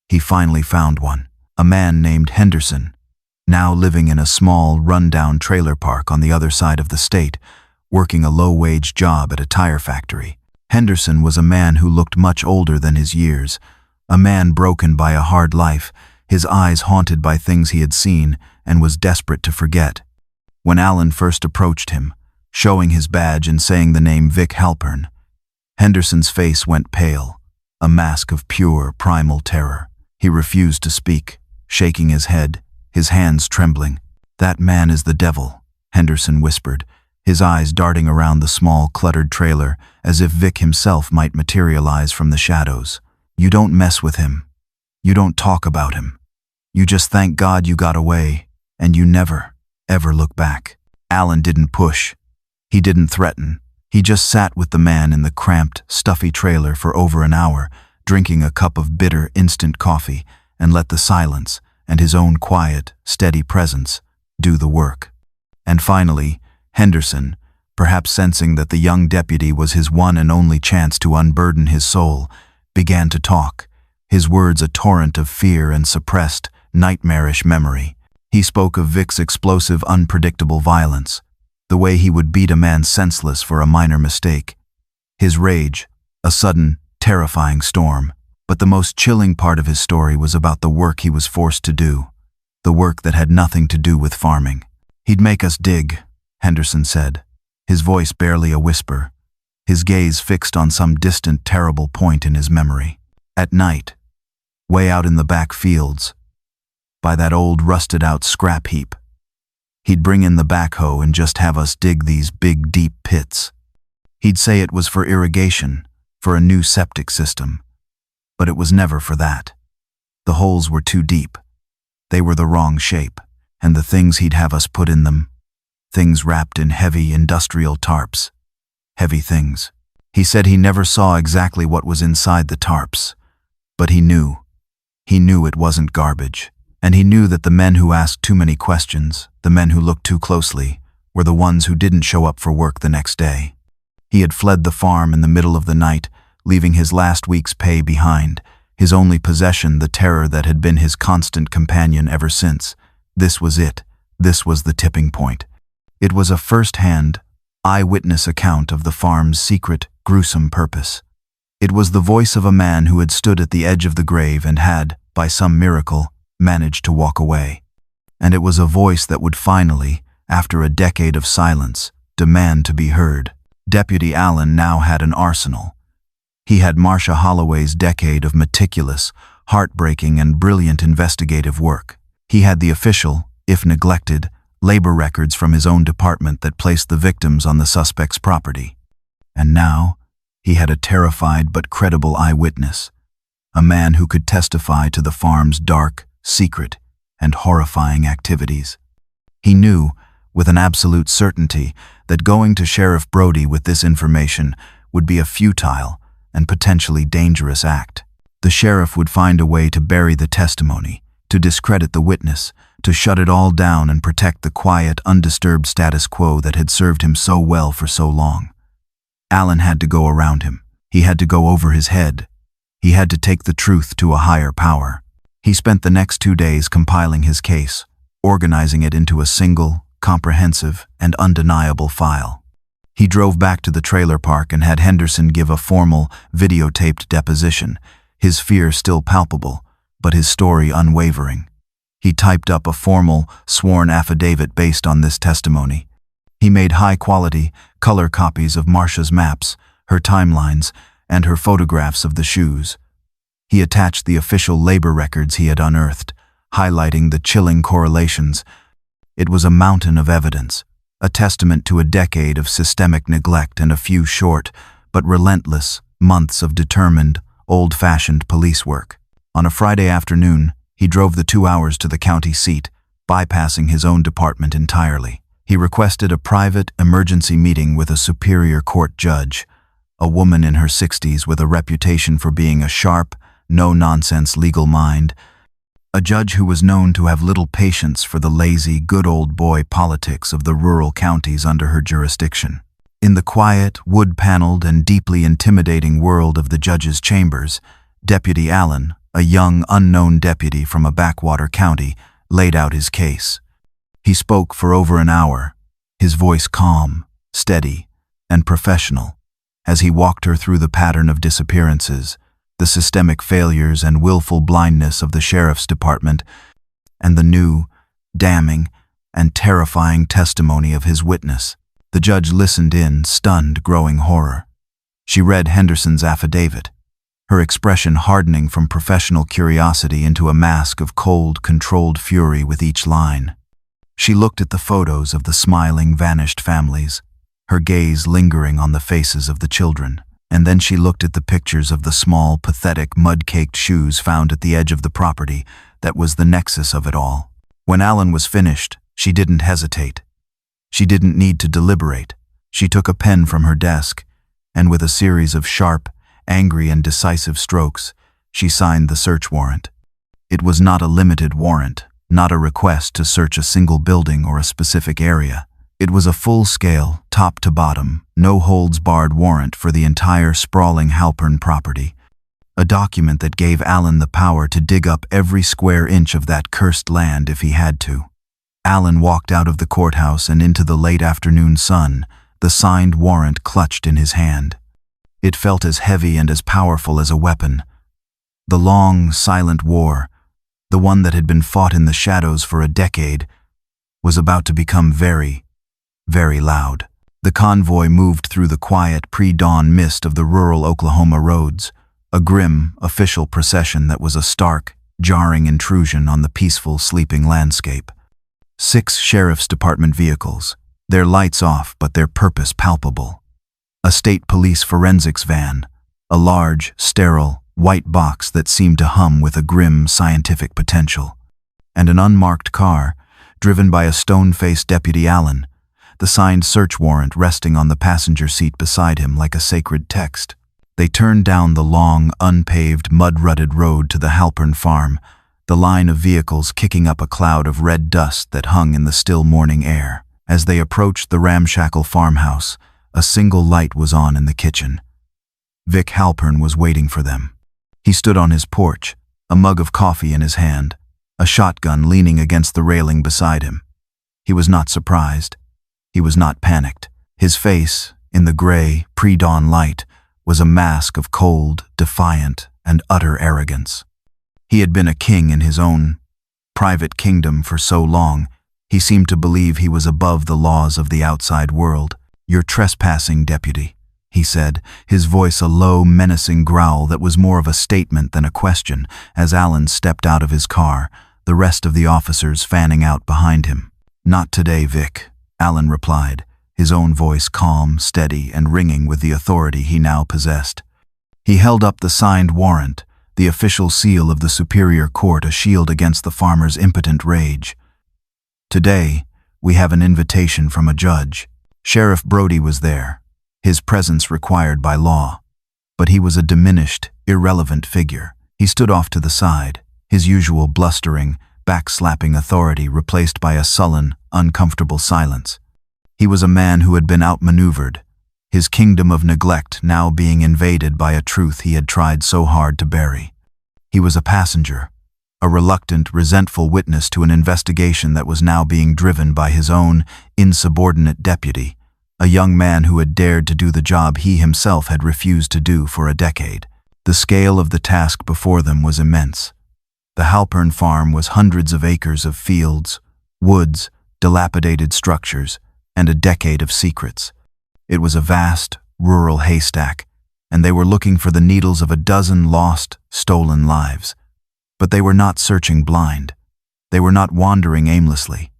he finally found one, a man named Henderson, now living in a small, run-down trailer park on the other side of the state, working a low-wage job at a tire factory. Henderson was a man who looked much older than his years, a man broken by a hard life, his eyes haunted by things he had seen and was desperate to forget. When Allen first approached him, showing his badge and saying the name Vic Halpern, Henderson's face went pale, a mask of pure, primal terror. He refused to speak, shaking his head, his hands trembling. "That man is the devil," Henderson whispered, his eyes darting around the small, cluttered trailer as if Vic himself might materialize from the shadows. "You don't mess with him. You don't talk about him. You just thank God you got away, and you never, ever look back." Allen didn't push. He didn't threaten. He just sat with the man in the cramped, stuffy trailer for over an hour, drinking a cup of bitter, instant coffee, and let the silence and his own quiet, steady presence do the work. And finally, Henderson, perhaps sensing that the young deputy was his one and only chance to unburden his soul, began to talk, his words a torrent of fear and suppressed, nightmarish memory. He spoke of Vic's explosive, unpredictable violence, the way he would beat a man senseless for a minor mistake, his rage, a sudden, terrifying storm. But the most chilling part of his story was about the work he was forced to do, the work that had nothing to do with farming. "He'd make us dig," Henderson said, his voice barely a whisper, his gaze fixed on some distant, terrible point in his memory. "At night, way out in the back fields, by that old rusted-out scrap heap, he'd bring in the backhoe and just have us dig these big, deep pits. He'd say it was for irrigation, for a new septic system. But it was never for that. The holes were too deep. They were the wrong shape, and the things he'd have us put in them, things wrapped in heavy industrial tarps. Heavy things. He said he never saw exactly what was inside the tarps, but he knew. He knew it wasn't garbage, and he knew that the men who asked too many questions, the men who looked too closely, were the ones who didn't show up for work the next day. He had fled the farm in the middle of the night, leaving his last week's pay behind, his only possession the terror that had been his constant companion ever since. This was it. This was the tipping point. It was a first-hand, eyewitness account of the farm's secret, gruesome purpose. It was the voice of a man who had stood at the edge of the grave and had, by some miracle, managed to walk away. And it was a voice that would finally, after a decade of silence, demand to be heard. Deputy Allen now had an arsenal. He had Marcia Holloway's decade of meticulous, heartbreaking, and brilliant investigative work. He had the official, if neglected, labor records from his own department that placed the victims on the suspect's property. And now, he had a terrified but credible eyewitness, a man who could testify to the farm's dark, secret, and horrifying activities. He knew, with an absolute certainty, that going to Sheriff Brody with this information would be a futile and potentially dangerous act. The sheriff would find a way to bury the testimony, to discredit the witness, to shut it all down and protect the quiet, undisturbed status quo that had served him so well for so long. Allen had to go around him. He had to go over his head. He had to take the truth to a higher power. He spent the next 2 days compiling his case, organizing it into a single, comprehensive, and undeniable file. He drove back to the trailer park and had Henderson give a formal, videotaped deposition, his fear still palpable, but his story unwavering. He typed up a formal, sworn affidavit based on this testimony. He made high-quality, color copies of Marcia's maps, her timelines, and her photographs of the shoes. He attached the official labor records he had unearthed, highlighting the chilling correlations. It was a mountain of evidence, a testament to a decade of systemic neglect and a few short, but relentless, months of determined, old-fashioned police work. On a Friday afternoon, he drove the 2 hours to the county seat, bypassing his own department entirely. He requested a private, emergency meeting with a superior court judge, a woman in her 60s with a reputation for being a sharp, no-nonsense legal mind, a judge who was known to have little patience for the lazy, good-old-boy politics of the rural counties under her jurisdiction. In the quiet, wood-paneled, and deeply intimidating world of the judge's chambers, Deputy Allen, a young, unknown deputy from a backwater county, laid out his case. He spoke for over an hour, his voice calm, steady, and professional, as he walked her through the pattern of disappearances, the systemic failures and willful blindness of the sheriff's department, and the new, damning, and terrifying testimony of his witness. The judge listened in stunned, growing horror. She read Henderson's affidavit, her expression hardening from professional curiosity into a mask of cold, controlled fury with each line. She looked at the photos of the smiling, vanished families, her gaze lingering on the faces of the children. And then she looked at the pictures of the small, pathetic, mud-caked shoes found at the edge of the property that was the nexus of it all. When Allen was finished, she didn't hesitate. She didn't need to deliberate. She took a pen from her desk, and with a series of sharp, angry, and decisive strokes, she signed the search warrant. It was not a limited warrant, not a request to search a single building or a specific area. It was a full-scale, top-to-bottom, no-holds-barred warrant for the entire sprawling Halpern property, a document that gave Allen the power to dig up every square inch of that cursed land if he had to. Allen walked out of the courthouse and into the late afternoon sun, the signed warrant clutched in his hand. It felt as heavy and as powerful as a weapon. The long, silent war, the one that had been fought in the shadows for a decade, was about to become very loud. The convoy moved through the quiet, pre-dawn mist of the rural Oklahoma roads, a grim, official procession that was a stark, jarring intrusion on the peaceful, sleeping landscape. 6 sheriff's department vehicles, their lights off but their purpose palpable. A state police forensics van, a large, sterile, white box that seemed to hum with a grim, scientific potential. And an unmarked car, driven by a stone-faced Deputy Allen, the signed search warrant resting on the passenger seat beside him like a sacred text. They turned down the long, unpaved, mud-rutted road to the Halpern farm, the line of vehicles kicking up a cloud of red dust that hung in the still morning air. As they approached the ramshackle farmhouse, a single light was on in the kitchen. Vic Halpern was waiting for them. He stood on his porch, a mug of coffee in his hand, a shotgun leaning against the railing beside him. He was not surprised. He was not panicked. His face, in the gray, pre-dawn light, was a mask of cold, defiant, and utter arrogance. He had been a king in his own private kingdom for so long, he seemed to believe he was above the laws of the outside world. "You're trespassing, deputy," he said, his voice a low, menacing growl that was more of a statement than a question, as Alan stepped out of his car, the rest of the officers fanning out behind him. "Not today, Vic," Alan replied, his own voice calm, steady, and ringing with the authority he now possessed. He held up the signed warrant, the official seal of the Superior Court, a shield against the farmer's impotent rage. "Today, we have an invitation from a judge." Sheriff Brody was there, his presence required by law. But he was a diminished, irrelevant figure. He stood off to the side, his usual blustering, back-slapping authority replaced by a sullen, uncomfortable silence. He was a man who had been outmaneuvered, his kingdom of neglect now being invaded by a truth he had tried so hard to bury. He was a passenger, a reluctant, resentful witness to an investigation that was now being driven by his own insubordinate deputy, a young man who had dared to do the job he himself had refused to do for a decade. The scale of the task before them was immense. The Halpern farm was hundreds of acres of fields, woods, dilapidated structures, and a decade of secrets. It was a vast, rural haystack, and they were looking for the needles of a dozen lost, stolen lives. But they were not searching blind. They were not wandering aimlessly.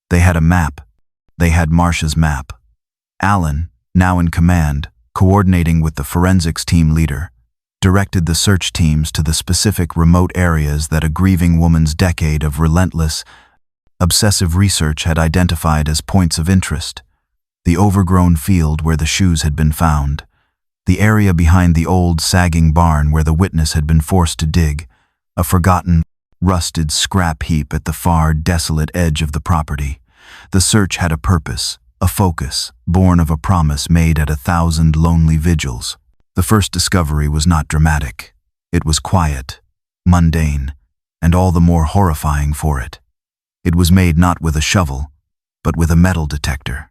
They had a map. They had Marcia's map. Alan, now in command, coordinating with the forensics team leader, directed the search teams to the specific remote areas that a grieving woman's decade of relentless, obsessive research had identified as points of interest. The overgrown field where the shoes had been found, the area behind the old, sagging barn where the witness had been forced to dig, a forgotten, rusted scrap heap at the far, desolate edge of the property. The search had a purpose, a focus, born of a promise made at 1,000 lonely vigils. The first discovery was not dramatic. It was quiet, mundane, and all the more horrifying for it. It was made not with a shovel, but with a metal detector.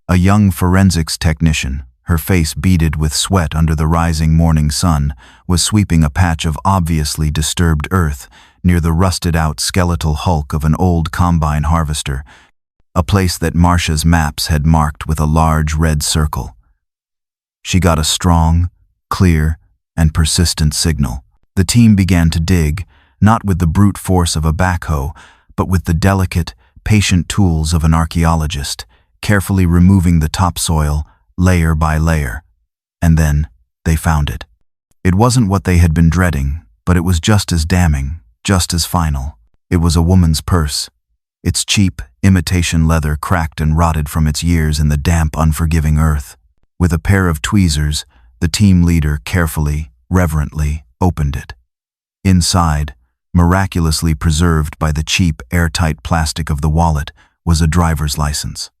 A young forensics technician, her face beaded with sweat under the rising morning sun, was sweeping a patch of obviously disturbed earth near the rusted-out skeletal hulk of an old combine harvester, a place that Marcia's maps had marked with a large red circle. She got a strong, clear, and persistent signal. The team began to dig, not with the brute force of a backhoe, but with the delicate, patient tools of an archaeologist, carefully removing the topsoil, layer by layer. And then, they found it. It wasn't what they had been dreading, but it was just as damning, just as final. It was a woman's purse. Its cheap, imitation leather cracked and rotted from its years in the damp, unforgiving earth. With a pair of tweezers, the team leader carefully, reverently, opened it. Inside, miraculously preserved by the cheap, airtight plastic of the wallet, was a driver's license.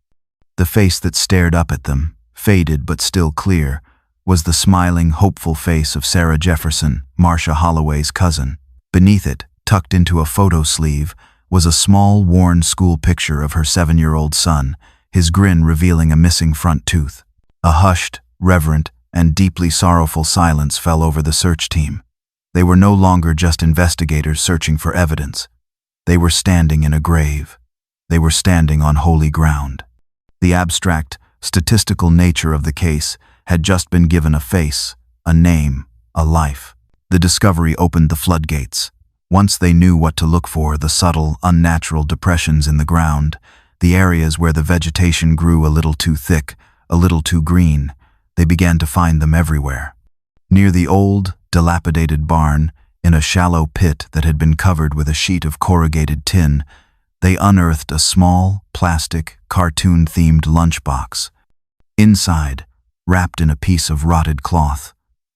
The face that stared up at them, faded but still clear, was the smiling, hopeful face of Sarah Jefferson, Marcia Holloway's cousin. Beneath it, tucked into a photo sleeve, was a small, worn school picture of her 7-year-old son, his grin revealing a missing front tooth. A hushed, reverent, and deeply sorrowful silence fell over the search team. They were no longer just investigators searching for evidence. They were standing in a grave. They were standing on holy ground. The abstract, statistical nature of the case had just been given a face, a name, a life. The discovery opened the floodgates. Once they knew what to look for, the subtle, unnatural depressions in the ground, the areas where the vegetation grew a little too thick, a little too green, they began to find them everywhere. Near the old, dilapidated barn, in a shallow pit that had been covered with a sheet of corrugated tin, they unearthed a small, plastic, cartoon-themed lunchbox. Inside, wrapped in a piece of rotted cloth,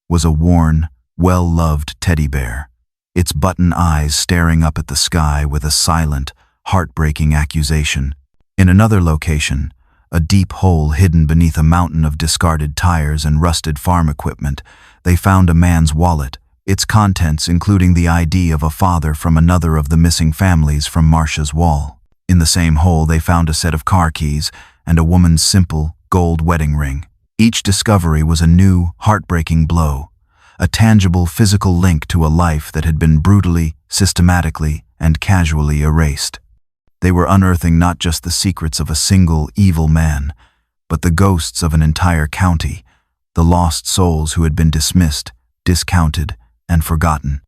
was a worn, well-loved teddy bear, its button eyes staring up at the sky with a silent, heartbreaking accusation. In another location, a deep hole hidden beneath a mountain of discarded tires and rusted farm equipment, they found a man's wallet, its contents including the ID of a father from another of the missing families from Marcia's wall. In the same hole, they found a set of car keys and a woman's simple, gold wedding ring. Each discovery was a new, heartbreaking blow, a tangible physical link to a life that had been brutally, systematically, and casually erased. They were unearthing not just the secrets of a single, evil man, but the ghosts of an entire county, the lost souls who had been dismissed, discounted, and forgotten.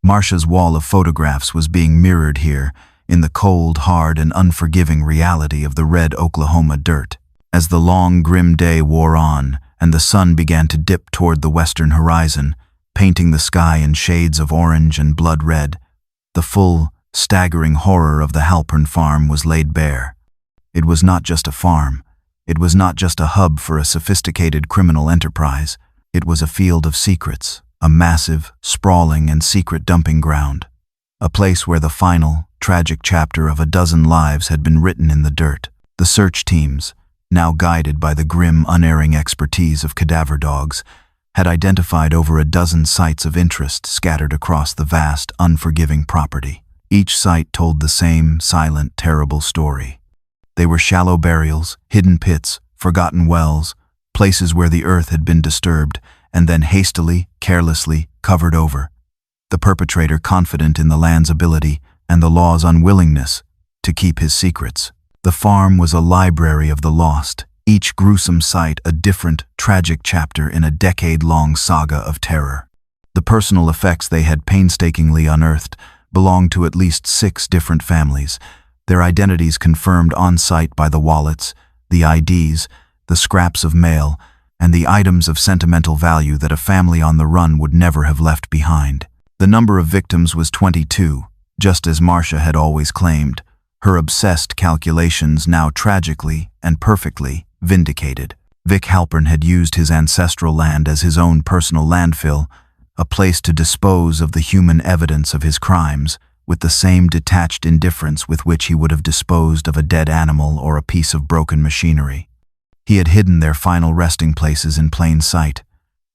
Marcia's wall of photographs was being mirrored here, in the cold, hard, and unforgiving reality of the red Oklahoma dirt. As the long, grim day wore on, and the sun began to dip toward the western horizon, painting the sky in shades of orange and blood red, the full, staggering horror of the Halpern farm was laid bare. It was not just a farm. It was not just a hub for a sophisticated criminal enterprise. It was a field of secrets, a massive, sprawling, and secret dumping ground. A place where the final, tragic chapter of a dozen lives had been written in the dirt. The search teams, now guided by the grim, unerring expertise of cadaver dogs, had identified over a dozen sites of interest scattered across the vast, unforgiving property. Each site told the same silent, terrible story. They were shallow burials, hidden pits, forgotten wells, places where the earth had been disturbed and then hastily, carelessly covered over. The perpetrator confident in the land's ability and the law's unwillingness to keep his secrets. The farm was a library of the lost, each gruesome site a different, tragic chapter in a decade-long saga of terror. The personal effects they had painstakingly unearthed belonged to at least 6 different families, their identities confirmed on-site by the wallets, the IDs, the scraps of mail, and the items of sentimental value that a family on the run would never have left behind. The number of victims was 22, just as Marcia had always claimed, her obsessed calculations now tragically and perfectly vindicated. Vic Halpern had used his ancestral land as his own personal landfill, a place to dispose of the human evidence of his crimes with the same detached indifference with which he would have disposed of a dead animal or a piece of broken machinery. He had hidden their final resting places in plain sight,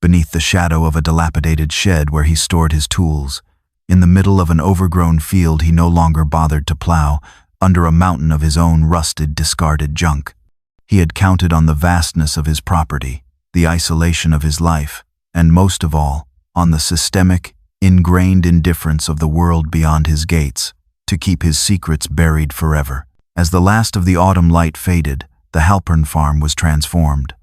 beneath the shadow of a dilapidated shed where he stored his tools, in the middle of an overgrown field he no longer bothered to plow, under a mountain of his own rusted, discarded junk. He had counted on the vastness of his property, the isolation of his life, and most of all, on the systemic, ingrained indifference of the world beyond his gates, to keep his secrets buried forever. As the last of the autumn light faded, the Halpern farm was transformed.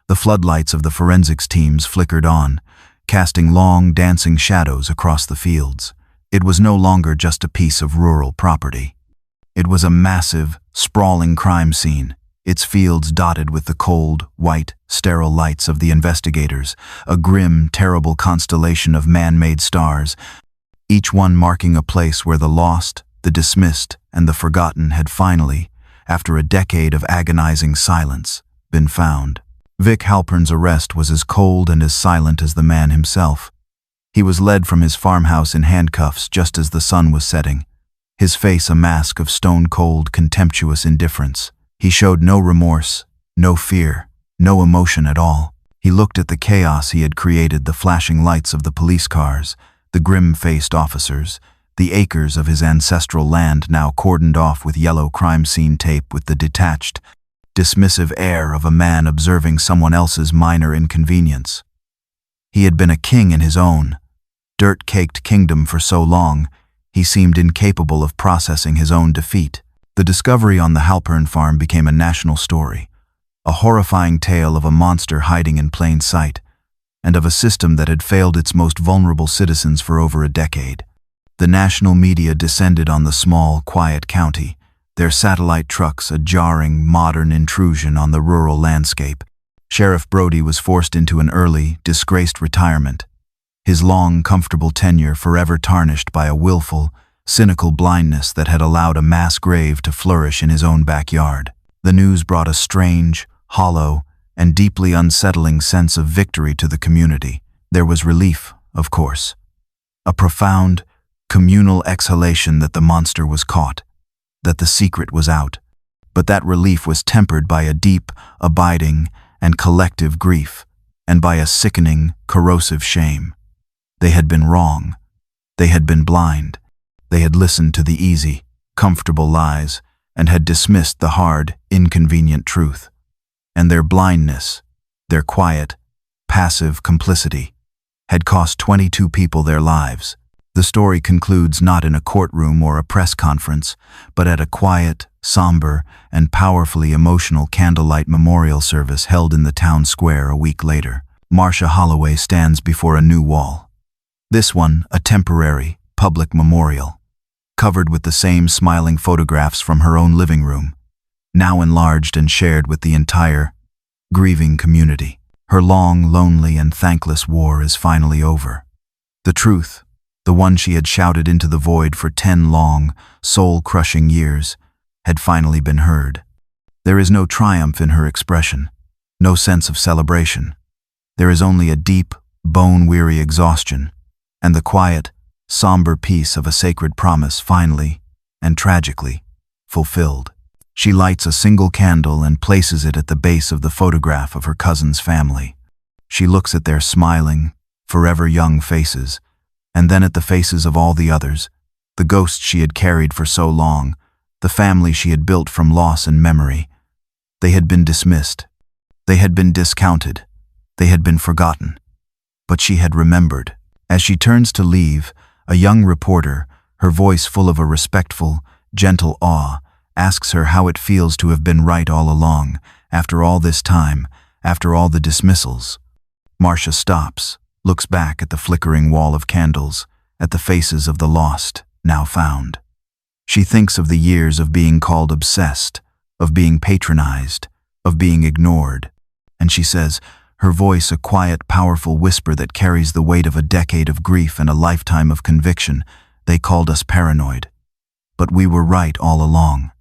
The floodlights of the forensics teams flickered on, casting long, dancing shadows across the fields. It was no longer just a piece of rural property. It was a massive, sprawling crime scene, its fields dotted with the cold, white, sterile lights of the investigators, a grim, terrible constellation of man-made stars, each one marking a place where the lost, the dismissed, and the forgotten had finally, after a decade of agonizing silence, been found. Vic Halpern's arrest was as cold and as silent as the man himself. He was led from his farmhouse in handcuffs just as the sun was setting, his face a mask of stone-cold, contemptuous indifference. He showed no remorse, no fear, no emotion at all. He looked at the chaos he had created, the flashing lights of the police cars, the grim-faced officers, the acres of his ancestral land now cordoned off with yellow crime scene tape with the detached, dismissive air of a man observing someone else's minor inconvenience. He had been a king in his own, dirt-caked kingdom for so long, he seemed incapable of processing his own defeat. The discovery on the Halpern farm became a national story, a horrifying tale of a monster hiding in plain sight, and of a system that had failed its most vulnerable citizens for over a decade. The national media descended on the small, quiet county, their satellite trucks a jarring, modern intrusion on the rural landscape. Sheriff Brody was forced into an early, disgraced retirement, his long, comfortable tenure forever tarnished by a willful, cynical blindness that had allowed a mass grave to flourish in his own backyard. The news brought a strange, hollow, and deeply unsettling sense of victory to the community. There was relief, of course. A profound, communal exhalation that the monster was caught, that the secret was out. But that relief was tempered by a deep, abiding, and collective grief, and by a sickening, corrosive shame. They had been wrong. They had been blind. They had listened to the easy, comfortable lies, and had dismissed the hard, inconvenient truth. And their blindness, their quiet, passive complicity, had cost 22 people their lives. The story concludes not in a courtroom or a press conference, but at a quiet, somber, and powerfully emotional candlelight memorial service held in the town square a week later. Marcia Holloway stands before a new wall. This one, a temporary, public memorial, covered with the same smiling photographs from her own living room, now enlarged and shared with the entire, grieving community. Her long, lonely, and thankless war is finally over. The truth, the one she had shouted into the void for 10 long, soul-crushing years, had finally been heard. There is no triumph in her expression, no sense of celebration. There is only a deep, bone-weary exhaustion, and the quiet, somber peace of a sacred promise finally, and tragically, fulfilled. She lights a single candle and places it at the base of the photograph of her cousin's family. She looks at their smiling, forever young faces, and then at the faces of all the others, the ghosts she had carried for so long, the family she had built from loss and memory. They had been dismissed. They had been discounted. They had been forgotten. But she had remembered. As she turns to leave, a young reporter, her voice full of a respectful, gentle awe, asks her how it feels to have been right all along, after all this time, after all the dismissals. Marcia stops, looks back at the flickering wall of candles, at the faces of the lost, now found. She thinks of the years of being called obsessed, of being patronized, of being ignored, and she says, her voice a quiet, powerful whisper that carries the weight of a decade of grief and a lifetime of conviction, "They called us paranoid. But we were right all along."